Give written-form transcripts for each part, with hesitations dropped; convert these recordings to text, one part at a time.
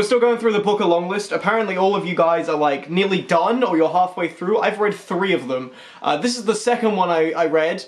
we're still going through the book A Long List. Apparently all of you guys are like nearly done or you're halfway through. I've read 3 of them. This is the second one I read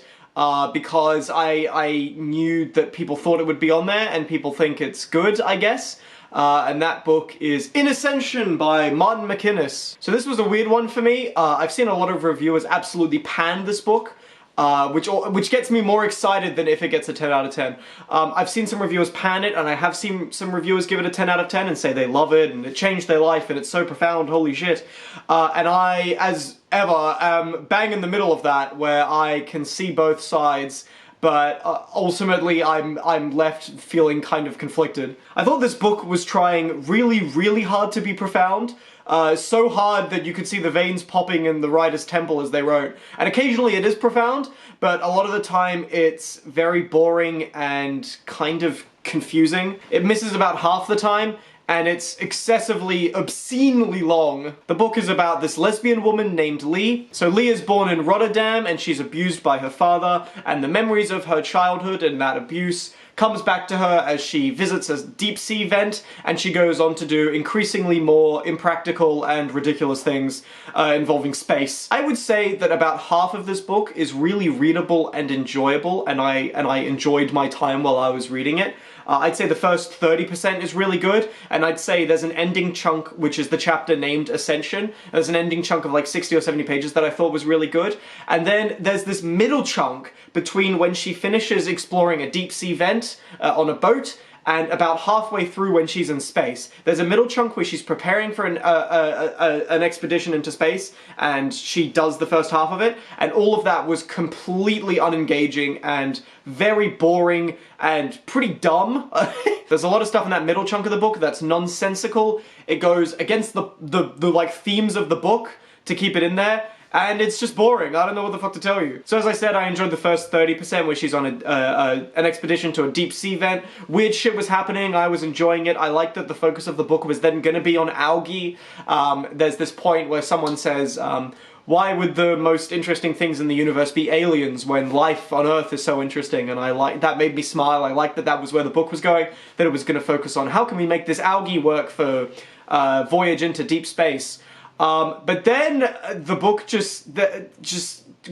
because I knew that people thought it would be on there and people think it's good, I guess. And that book is In Ascension by Martin Macinnes. So this was a weird one for me. I've seen a lot of reviewers absolutely pan this book. Which gets me more excited than if it gets a 10 out of 10. I've seen some reviewers pan it, and I have seen some reviewers give it a 10 out of 10 and say they love it, and it changed their life, and it's so profound, holy shit. And I, as ever, am bang in the middle of that, where I can see both sides, but ultimately I'm left feeling kind of conflicted. I thought this book was trying really hard to be profound. So hard that you could see the veins popping in the writer's temple as they wrote. And occasionally it is profound, but a lot of the time it's very boring and kind of confusing. It misses about half the time, and it's excessively, obscenely long. The book is about this lesbian woman named Leigh. So Leigh is born in Rotterdam, and she's abused by her father, and the memories of her childhood and that abuse comes back to her as she visits a deep sea vent, and she goes on to do increasingly more impractical and ridiculous things involving space. I would say that about half of this book is really readable and enjoyable, and I enjoyed my time while I was reading it. I'd say the first 30% is really good, and I'd say there's an ending chunk, which is the chapter named Ascension. There's an ending chunk of like 60 or 70 pages that I thought was really good. And then there's this middle chunk between when she finishes exploring a deep sea vent on a boat and about halfway through when she's in space. There's a middle chunk where she's preparing for an expedition into space, and she does the first half of it, and all of that was completely unengaging and very boring and pretty dumb. There's a lot of stuff in that middle chunk of the book that's nonsensical. It goes against the like themes of the book to keep it in there. And it's just boring. I don't know what the fuck to tell you. So as I said, I enjoyed the first 30% where she's on an expedition to a deep sea vent. Weird shit was happening. I was enjoying it. I liked that the focus of the book was then going to be on algae. There's this point where someone says, why would the most interesting things in the universe be aliens when life on Earth is so interesting? And that made me smile. I liked that was where the book was going, that it was going to focus on how can we make this algae work for voyage into deep space. But then the book just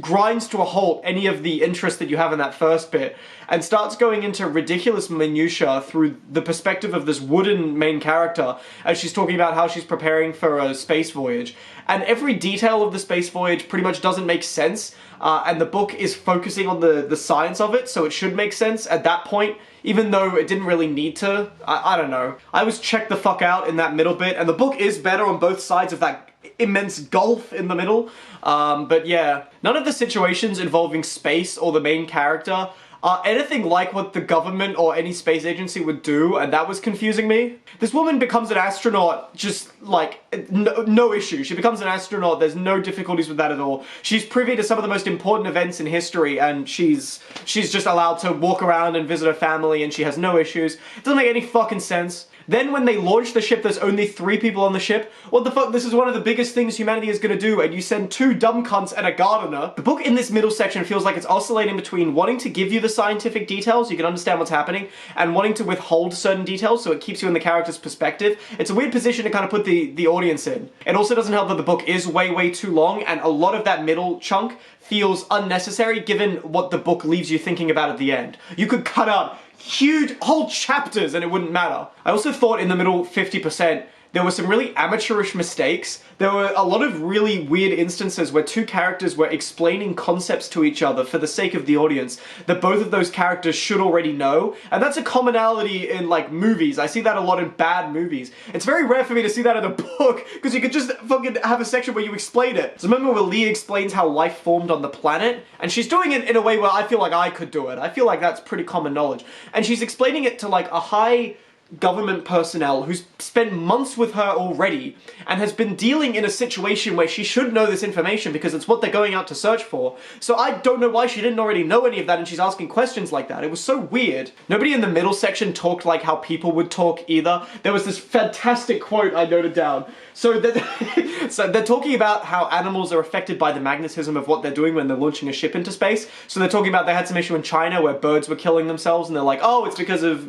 grinds to a halt any of the interest that you have in that first bit and starts going into ridiculous minutiae through the perspective of this wooden main character as she's talking about how she's preparing for a space voyage. And every detail of the space voyage pretty much doesn't make sense, and the book is focusing on the science of it, so it should make sense at that point, even though it didn't really need to. I don't know. I was checked the fuck out in that middle bit, and the book is better on both sides of that immense gulf in the middle. But yeah, none of the situations involving space or the main character are anything like what the government or any space agency would do, and that was confusing me. This woman becomes an astronaut just like, no issue. She becomes an astronaut, there's no difficulties with that at all. She's privy to some of the most important events in history, and she's just allowed to walk around and visit her family, and she has no issues. It doesn't make any fucking sense. Then when they launch the ship, there's only 3 people on the ship. What the fuck? This is one of the biggest things humanity is gonna do, and you send 2 dumb cunts and a gardener. The book in this middle section feels like it's oscillating between wanting to give you the scientific details, you can understand what's happening, and wanting to withhold certain details so it keeps you in the character's perspective. It's a weird position to kind of put the audience in. It also doesn't help that the book is way too long, and a lot of that middle chunk feels unnecessary given what the book leaves you thinking about at the end. You could cut out huge whole chapters and it wouldn't matter. I also thought in the middle 50% there were some really amateurish mistakes. There were a lot of really weird instances where 2 characters were explaining concepts to each other for the sake of the audience that both of those characters should already know. And that's a commonality in like movies. I see that a lot in bad movies. It's very rare for me to see that in a book because you could just fucking have a section where you explain it. So remember where Leigh explains how life formed on the planet? And she's doing it in a way where I feel like I could do it. I feel like that's pretty common knowledge. And she's explaining it to like a high government personnel who's spent months with her already and has been dealing in a situation where she should know this information because it's what they're going out to search for. So I don't know why she didn't already know any of that and she's asking questions like that. It was so weird. Nobody in the middle section talked like how people would talk either. There was this fantastic quote I noted down. So they're talking about how animals are affected by the magnetism of what they're doing when they're launching a ship into space. So they're talking about they had some issue in China where birds were killing themselves and they're like, oh, it's because of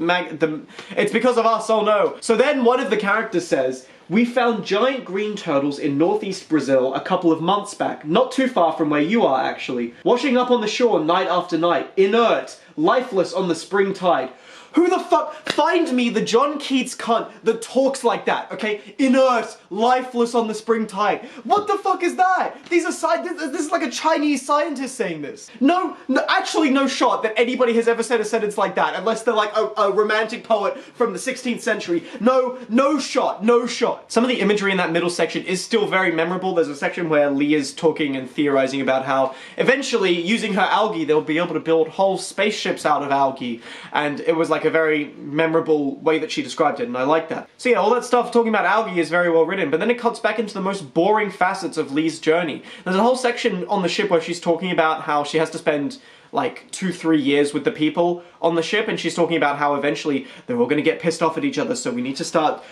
because of us, oh no. So then one of the characters says, we found giant green turtles in northeast Brazil a couple of months back, not too far from where you are actually, washing up on the shore night after night, inert, lifeless on the spring tide. Who the fuck? Find me the John Keats cunt that talks like that, okay? Inert, lifeless on the spring tide. What the fuck is that? These are this is like a Chinese scientist saying this. No, actually no shot that anybody has ever said a sentence like that, unless they're like a romantic poet from the 16th century. No shot, no shot. Some of the imagery in that middle section is still very memorable. There's a section where Leigh is talking and theorizing about how eventually, using her algae, they'll be able to build whole spaceships out of algae. And it was like a very memorable way that she described it, and I like that. So yeah, all that stuff talking about algae is very well written, but then it cuts back into the most boring facets of Leigh's journey. There's a whole section on the ship where she's talking about how she has to spend like 2-3 years with the people on the ship, and she's talking about how eventually they're all going to get pissed off at each other, so we need to start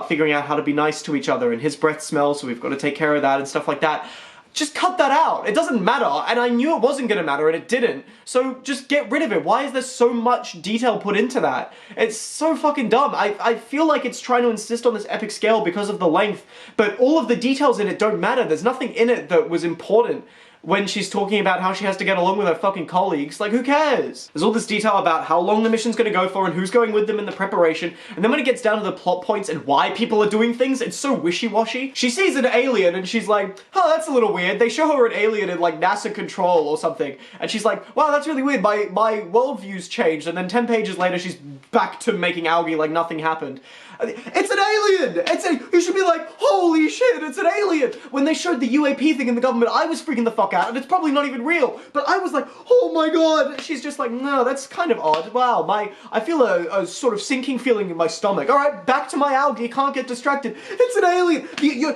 figuring out how to be nice to each other, and his breath smells, so we've got to take care of that and stuff like that. Just cut that out. It doesn't matter, and I knew it wasn't gonna matter, and it didn't. So just get rid of it. Why is there so much detail put into that? It's so fucking dumb. I feel like it's trying to insist on this epic scale because of the length, but all of the details in it don't matter. There's nothing in it that was important. When she's talking about how she has to get along with her fucking colleagues, like, who cares? There's all this detail about how long the mission's gonna go for and who's going with them in the preparation, and then when it gets down to the plot points and why people are doing things, it's so wishy-washy. She sees an alien and she's like, oh, that's a little weird. They show her an alien in, like, NASA control or something, and she's like, wow, that's really weird. My worldview's changed, and then 10 pages later she's back to making algae like nothing happened. It's an alien! You should be like, holy shit, it's an alien! When they showed the UAP thing in the government, I was freaking the fuck out, and it's probably not even real. But I was like, oh my god! She's just like, no, that's kind of odd. Wow, I feel a sort of sinking feeling in my stomach. Alright, back to my algae, can't get distracted. It's an alien! You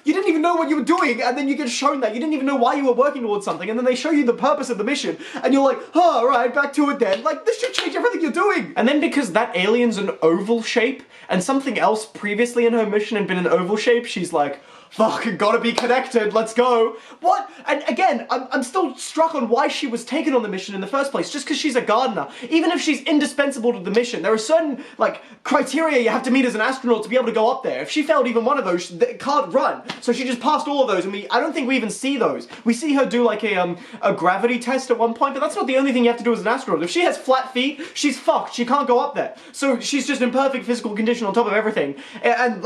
didn't even know what you were doing, and then you get shown that. You didn't even know why you were working towards something, and then they show you the purpose of the mission, and you're like, oh, alright, back to it then. Like, this should change everything you're doing! And then because that alien's an oval shape, and something else previously in her mission had been an oval shape, she's like, fuck, gotta be connected, let's go. What? And again, I'm still struck on why she was taken on the mission in the first place, just because she's a gardener. Even if she's indispensable to the mission, there are certain, like, criteria you have to meet as an astronaut to be able to go up there. If she failed even one of those, she can't run. So she just passed all of those, and I don't think we even see those. We see her do, like, a gravity test at one point, but that's not the only thing you have to do as an astronaut. If she has flat feet, she's fucked. She can't go up there. So she's just in perfect physical condition on top of everything. And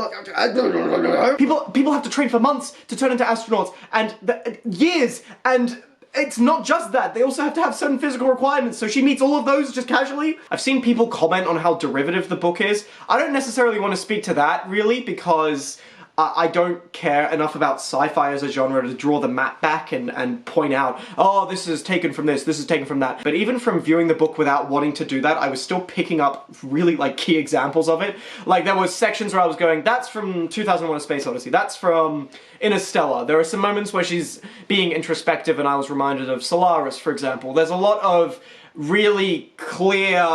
people have to train for months to turn into astronauts, and years, and it's not just that, they also have to have certain physical requirements, so she meets all of those just casually. I've seen people comment on how derivative the book is. I don't necessarily want to speak to that, really, because I don't care enough about sci-fi as a genre to draw the map back and point out, oh, this is taken from this is taken from that. But even from viewing the book without wanting to do that, I was still picking up really, like, key examples of it. Like, there was sections where I was going, that's from 2001: A Space Odyssey, that's from Interstellar. There are some moments where she's being introspective and I was reminded of Solaris, for example. There's a lot of really clear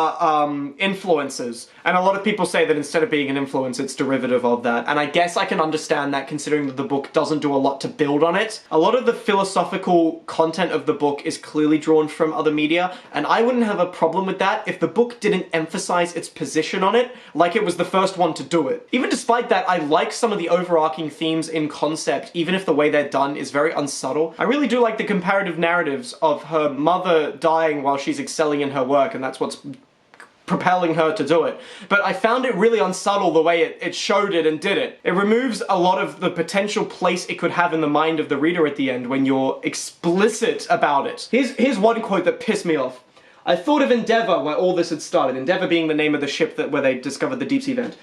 influences, and a lot of people say that instead of being an influence, it's derivative of that, and I guess I can understand that considering that the book doesn't do a lot to build on it. A lot of the philosophical content of the book is clearly drawn from other media, and I wouldn't have a problem with that if the book didn't emphasize its position on it like it was the first one to do it. Even despite that, I like some of the overarching themes in concept, even if the way they're done is very unsubtle. I really do like the comparative narratives of her mother dying while she's excelling in her work, and that's what's propelling her to do it. But I found it really unsubtle the way it showed it and did it. It removes a lot of the potential place it could have in the mind of the reader at the end when you're explicit about it. Here's one quote that pissed me off. I thought of Endeavour where all this had started, Endeavour being the name of the ship where they discovered the deep sea vent.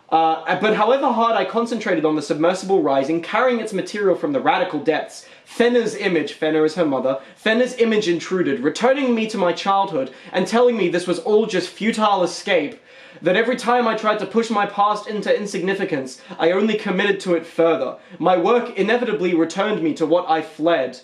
But however hard I concentrated on the submersible rising, carrying its material from the radical depths, Fenner's image, Fenner is her mother, Fenner's image intruded, returning me to my childhood and telling me this was all just futile escape, that every time I tried to push my past into insignificance, I only committed to it further. My work inevitably returned me to what I fled.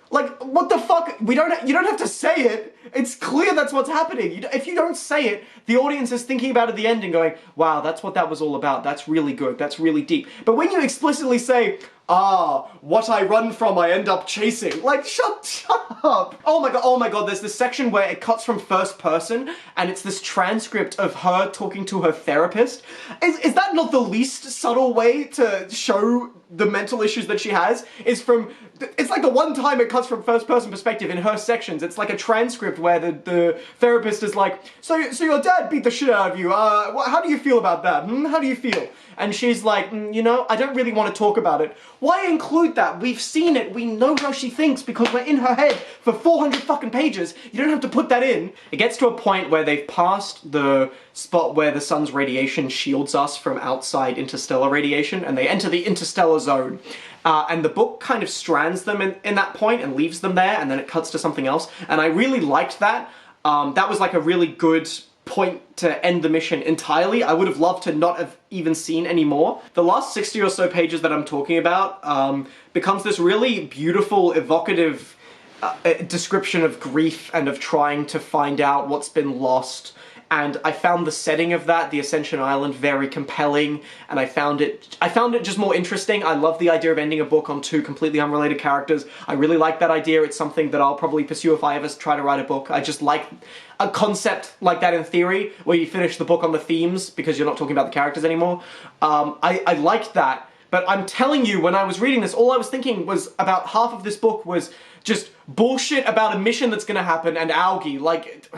Like, what the fuck? You don't have to say it. It's clear that's what's happening. If you don't say it, the audience is thinking about it at the end and going, wow, that's what that was all about. That's really good. That's really deep. But when you explicitly say, What I run from, I end up chasing. Like, shut up. Oh my god, there's this section where it cuts from first person, and it's this transcript of her talking to her therapist. Is that not the least subtle way to show the mental issues that she has? It's like the one time it cuts from first person perspective in her sections. It's like a transcript where the therapist is like, so your dad beat the shit out of you, how do you feel about that? How do you feel? And she's like, you know, I don't really want to talk about it. Why include that? We've seen it. We know how she thinks because we're in her head for 400 fucking pages. You don't have to put that in. It gets to a point where they've passed the spot where the sun's radiation shields us from outside interstellar radiation, and they enter the interstellar zone. And the book kind of strands them in that point and leaves them there, and then it cuts to something else. And I really liked that. That was like a really good point to end the mission entirely. I would have loved to not have even seen any more. The last 60 or so pages that I'm talking about becomes this really beautiful, evocative description of grief and of trying to find out what's been lost. And I found the setting of that, the Ascension Island, very compelling, and I found it just more interesting. I love the idea of ending a book on two completely unrelated characters. I really like that idea. It's something that I'll probably pursue if I ever try to write a book. I just like a concept like that in theory, where you finish the book on the themes because you're not talking about the characters anymore. I liked that, but I'm telling you, when I was reading this, all I was thinking was about half of this book was just bullshit about a mission that's gonna happen and algae. Like,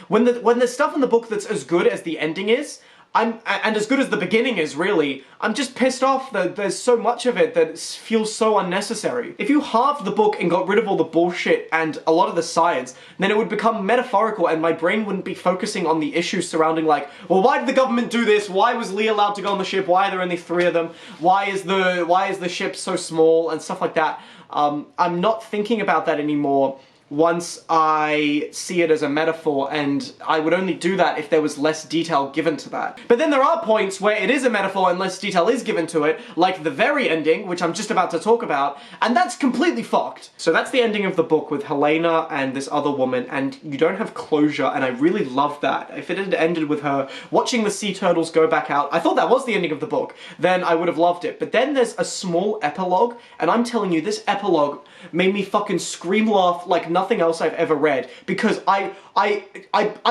when there's stuff in the book that's as good as the ending is, and as good as the beginning is, really, I'm just pissed off that there's so much of it that feels so unnecessary. If you halved the book and got rid of all the bullshit and a lot of the science, then it would become metaphorical and my brain wouldn't be focusing on the issues surrounding, like, well, why did the government do this? Why was Leigh allowed to go on the ship? Why are there only 3 of them? Why is the ship so small? And stuff like that. I'm not thinking about that anymore once I see it as a metaphor, and I would only do that if there was less detail given to that. But then there are points where it is a metaphor and less detail is given to it, like the very ending, which I'm just about to talk about, and that's completely fucked. So that's the ending of the book with Helena and this other woman, and you don't have closure, and I really love that. If it had ended with her watching the sea turtles go back out, I thought that was the ending of the book, then I would have loved it. But then there's a small epilogue, and I'm telling you, this epilogue made me fucking scream laugh like nothing else I've ever read, because I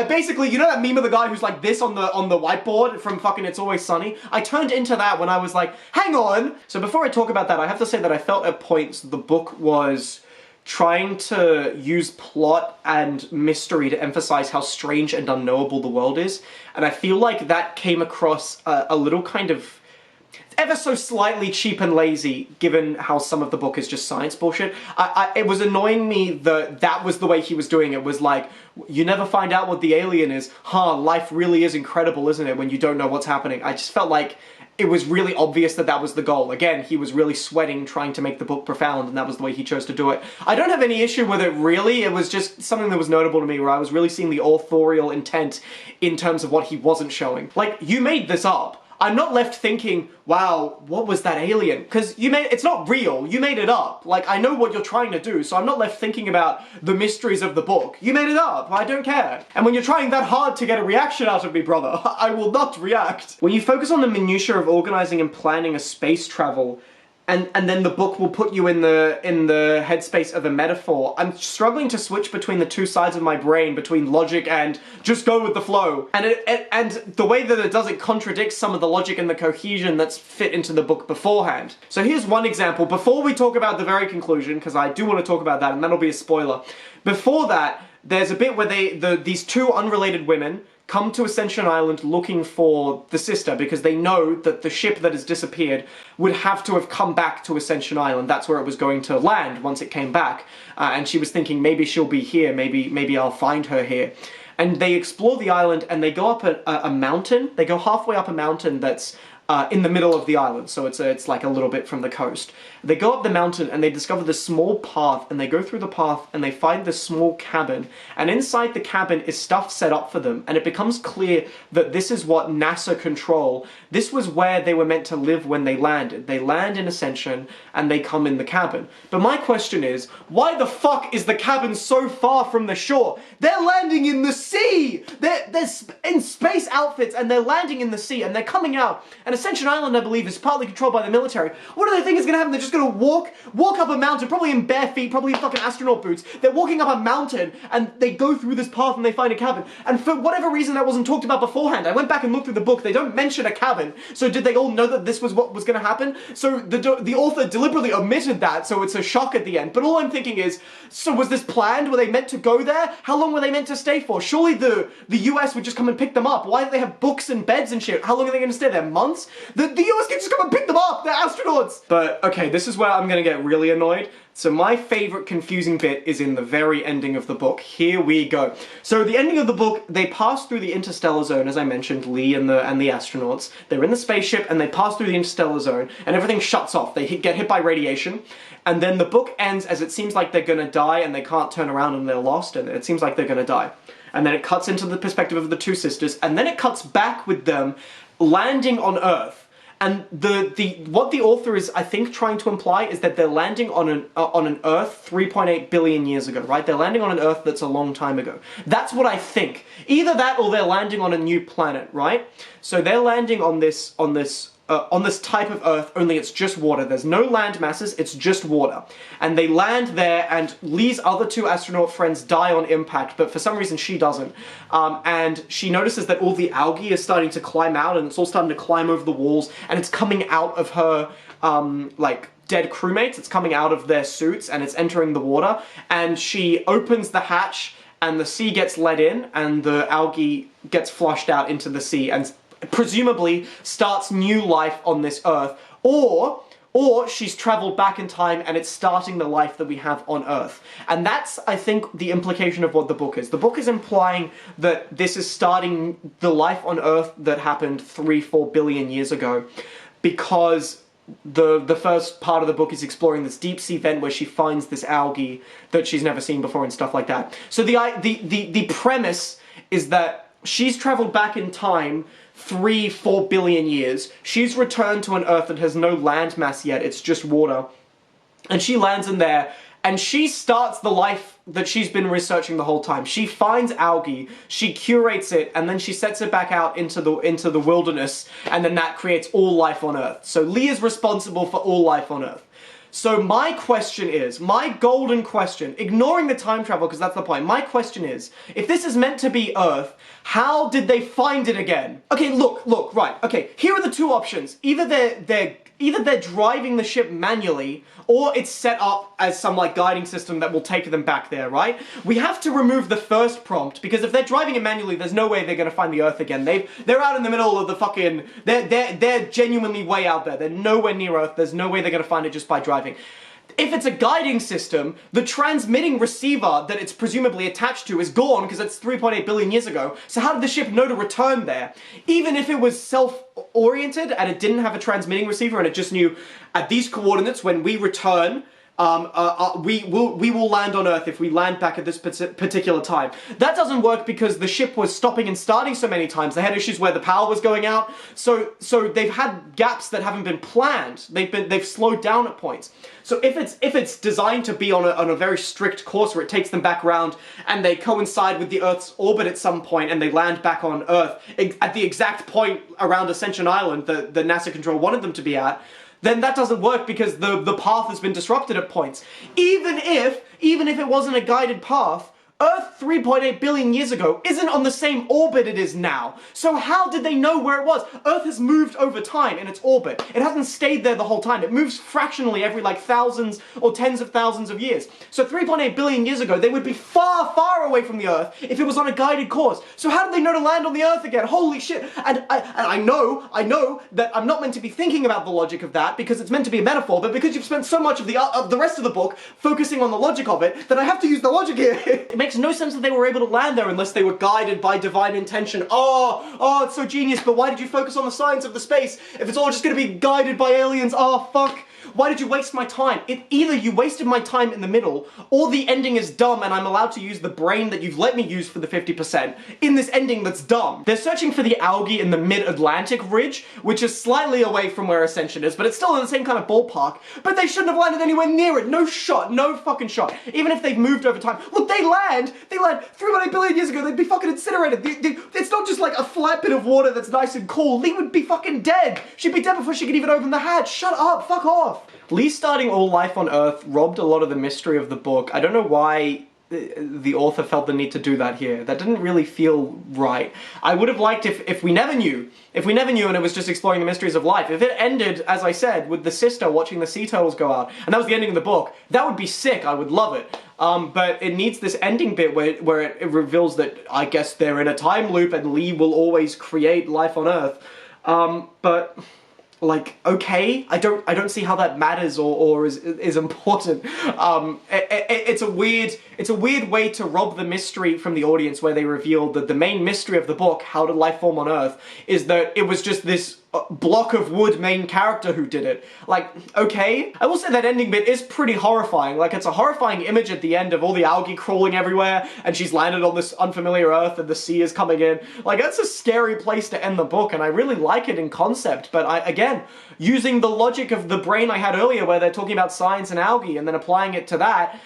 basically, you know that meme of the guy who's like this on the whiteboard from fucking It's Always Sunny? I turned into that when I was like, hang on! So before I talk about that, I have to say that I felt at points the book was trying to use plot and mystery to emphasize how strange and unknowable the world is, and I feel like that came across a little kind of ever so slightly cheap and lazy, given how some of the book is just science bullshit. It was annoying me that was the way he was doing it, was like, you never find out what the alien is. Life really is incredible, isn't it, when you don't know what's happening. I just felt like it was really obvious that that was the goal. Again, he was really sweating trying to make the book profound, and that was the way he chose to do it. I don't have any issue with it, really. It was just something that was notable to me, where I was really seeing the authorial intent in terms of what he wasn't showing. Like, you made this up. I'm not left thinking, wow, what was that alien? Because it's not real, you made it up. Like, I know what you're trying to do, so I'm not left thinking about the mysteries of the book. You made it up, I don't care. And when you're trying that hard to get a reaction out of me, brother, I will not react. When you focus on the minutiae of organizing and planning a space travel, and then the book will put you in the headspace of a metaphor, I'm struggling to switch between the two sides of my brain, between logic and just go with the flow. And the way that it does it contradicts some of the logic and the cohesion that's fit into the book beforehand. So here's one example, before we talk about the very conclusion, because I do want to talk about that, and that'll be a spoiler. Before that, there's a bit where these 2 unrelated women come to Ascension Island looking for the sister, because they know that the ship that has disappeared would have to have come back to Ascension Island. That's where it was going to land once it came back. And she was thinking, maybe she'll be here, maybe I'll find her here. And they explore the island, and they go up a mountain. They go halfway up a mountain that's in the middle of the island, so it's like a little bit from the coast. They go up the mountain and they discover this small path, and they go through the path and they find this small cabin, and inside the cabin is stuff set up for them, and it becomes clear that this is what NASA control. This was where they were meant to live when they landed. They land in Ascension and they come in the cabin. But my question is, why the fuck is the cabin so far from the shore? They're landing in the sea! They're in space outfits and they're landing in the sea, and they're coming out, and Ascension Island, I believe, is partly controlled by the military. What do they think is gonna happen? They're just gonna walk up a mountain, probably in bare feet, probably in fucking astronaut boots. They're walking up a mountain, and they go through this path and they find a cabin. And for whatever reason that wasn't talked about beforehand, I went back and looked through the book, they don't mention a cabin. So did they all know that this was what was gonna happen? So the author deliberately omitted that, so it's a shock at the end. But all I'm thinking is, so was this planned? Were they meant to go there? How long were they meant to stay for? Surely the US would just come and pick them up. Why do they have books and beds and shit? How long are they gonna stay there? Months? The US can just come and pick them up! They're astronauts! But, okay, this is where I'm gonna get really annoyed. So my favorite confusing bit is in the very ending of the book. Here we go. So the ending of the book, they pass through the interstellar zone, as I mentioned, Leigh and the astronauts. They're in the spaceship and they pass through the interstellar zone and everything shuts off. They get hit by radiation. And then the book ends as it seems like they're gonna die and they can't turn around and they're lost and it seems like they're gonna die. And then it cuts into the perspective of the two sisters and then it cuts back with them landing on Earth. And what the author is, I think, trying to imply is that they're landing on an Earth 3.8 billion years ago, right? They're landing on an Earth that's a long time ago. That's what I think. Either that or they're landing on a new planet, right? So they're landing on this type of Earth, only it's just water. There's no land masses, it's just water. And they land there, and Leigh's other two astronaut friends die on impact, but for some reason she doesn't. And she notices that all the algae is starting to climb out, and it's all starting to climb over the walls, and it's coming out of her, like, dead crewmates. It's coming out of their suits, and it's entering the water. And she opens the hatch, and the sea gets let in, and the algae gets flushed out into the sea, and presumably starts new life on this Earth, or she's traveled back in time and it's starting the life that we have on Earth. And that's, I think, the implication of what the book is. The book is implying that this is starting the life on Earth that happened 3-4 billion years ago, because the first part of the book is exploring this deep sea vent where she finds this algae that she's never seen before and stuff like that. So the premise is that she's traveled back in time 3-4 billion years. She's returned to an Earth that has no land mass yet, it's just water. And she lands in there, and she starts the life that she's been researching the whole time. She finds algae, she curates it, and then she sets it back out into the wilderness, and then that creates all life on Earth. So Leigh is responsible for all life on Earth. So my question is, my golden question, ignoring the time travel because that's the point, my question is, if this is meant to be Earth, how did they find it again? Okay, look, right, okay, here are the two options. Either they're driving the ship manually, or it's set up as some, like, guiding system that will take them back there, right? We have to remove the first prompt, because if they're driving it manually, there's no way they're gonna find the Earth again. They're out in the middle of the fucking... They're genuinely way out there. They're nowhere near Earth. There's no way they're gonna find it just by driving. If it's a guiding system, the transmitting receiver that it's presumably attached to is gone because it's 3.8 billion years ago, so how did the ship know to return there? Even if it was self-oriented and it didn't have a transmitting receiver and it just knew at these coordinates when we return, we will land on Earth if we land back at this particular time. That doesn't work because the ship was stopping and starting so many times. They had issues where the power was going out, so they've had gaps that haven't been planned. They've slowed down at points. So if it's designed to be on a very strict course where it takes them back around and they coincide with the Earth's orbit at some point and they land back on Earth at the exact point around Ascension Island that the NASA control wanted them to be at, then that doesn't work because the path has been disrupted at points. Even if it wasn't a guided path, Earth 3.8 billion years ago isn't on the same orbit it is now. So how did they know where it was? Earth has moved over time in its orbit. It hasn't stayed there the whole time. It moves fractionally every like thousands or tens of thousands of years. So 3.8 billion years ago, they would be far, far away from the Earth if it was on a guided course. So how did they know to land on the Earth again? Holy shit. And I know that I'm not meant to be thinking about the logic of that because it's meant to be a metaphor, but because you've spent so much of the rest of the book focusing on the logic of it, that I have to use the logic here. It makes no sense that they were able to land there unless they were guided by divine intention. Oh, it's so genius, but why did you focus on the science of the space if it's all just gonna be guided by aliens? Oh, fuck. Why did you waste my time? Either you wasted my time in the middle, or the ending is dumb and I'm allowed to use the brain that you've let me use for the 50% in this ending that's dumb. They're searching for the algae in the mid-Atlantic ridge, which is slightly away from where Ascension is, but it's still in the same kind of ballpark, but they shouldn't have landed anywhere near it. No shot, no fucking shot. Even if they've moved over time. Look, they land 3.8 billion years ago, they'd be fucking incinerated. It's not just like a flat bit of water that's nice and cool. Leigh would be fucking dead. She'd be dead before she could even open the hatch. Shut up, fuck off. Leigh starting all life on Earth robbed a lot of the mystery of the book. I don't know why the author felt the need to do that here. That didn't really feel right. I would have liked if we never knew. If we never knew and it was just exploring the mysteries of life. If it ended, as I said, with the sister watching the sea turtles go out, and that was the ending of the book, that would be sick. I would love it. But it needs this ending bit where it reveals that I guess they're in a time loop and Leigh will always create life on Earth. But like, okay, I don't see how that matters or is important. It's a weird way to rob the mystery from the audience, where they reveal that the main mystery of the book, how did life form on Earth, is that it was just this block of wood main character who did it. Like, okay. I will say that ending bit is pretty horrifying. Like, it's a horrifying image at the end of all the algae crawling everywhere, and she's landed on this unfamiliar Earth and the sea is coming in. Like, that's a scary place to end the book, and I really like it in concept, but again, using the logic of the brain I had earlier where they're talking about science and algae and then applying it to that,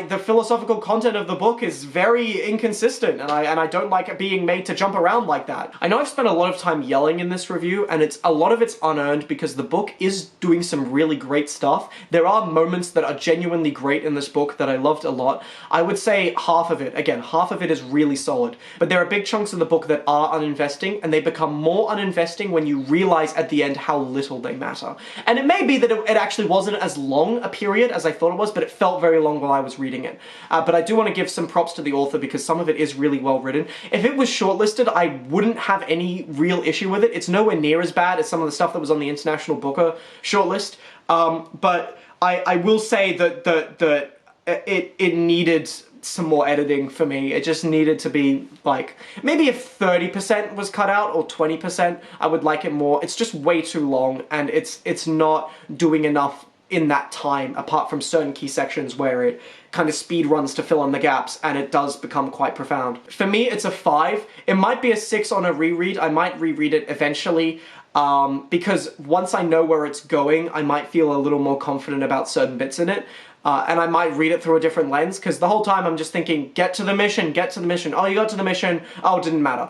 the philosophical content of the book is very inconsistent, and I don't like it being made to jump around like that. I know I've spent a lot of time yelling in this review, and a lot of it's unearned because the book is doing some really great stuff. There are moments that are genuinely great in this book that I loved a lot. I would say half of it, again, half of it is really solid, but there are big chunks of the book that are uninvesting, and they become more uninvesting when you realize at the end how little they matter. And it may be that it actually wasn't as long a period as I thought it was, but it felt very long while I was reading it. But I do want to give some props to the author because some of it is really well written. If it was shortlisted, I wouldn't have any real issue with it. It's nowhere near as bad as some of the stuff that was on the International Booker shortlist. But I will say that it needed some more editing for me. It just needed to be like, maybe if 30% was cut out or 20%, I would like it more. It's just way too long, and it's not doing enough in that time, apart from certain key sections where it kind of speed runs to fill in the gaps, and it does become quite profound. For me, it's a 5. It might be a 6 on a reread. I might reread it eventually, because once I know where it's going, I might feel a little more confident about certain bits in it. And I might read it through a different lens, because the whole time I'm just thinking, get to the mission, get to the mission. Oh, you got to the mission. Oh, it didn't matter.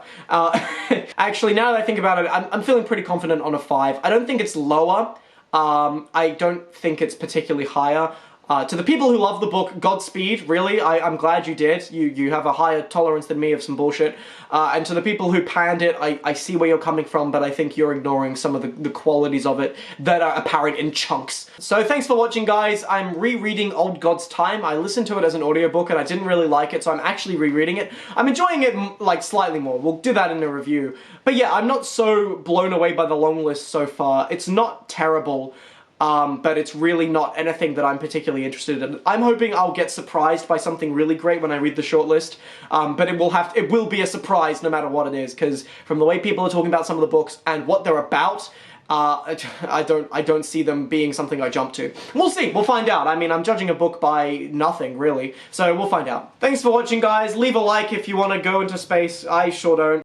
Actually, now that I think about it, I'm feeling pretty confident on a 5. I don't think it's lower. I don't think it's particularly higher. To the people who love the book, Godspeed, really, I'm glad you did. You have a higher tolerance than me of some bullshit. And to the people who panned it, I see where you're coming from, but I think you're ignoring some of the qualities of it that are apparent in chunks. So thanks for watching, guys. I'm rereading Old God's Time. I listened to it as an audiobook and I didn't really like it, so I'm actually rereading it. I'm enjoying it, like, slightly more. We'll do that in a review. But yeah, I'm not so blown away by the long list so far. It's not terrible. But it's really not anything that I'm particularly interested in. I'm hoping I'll get surprised by something really great when I read the shortlist, but it will be a surprise no matter what it is, because from the way people are talking about some of the books and what they're about, I don't see them being something I jump to. We'll see, we'll find out. I mean, I'm judging a book by nothing, really, so we'll find out. Thanks for watching, guys. Leave a like if you want to go into space. I sure don't.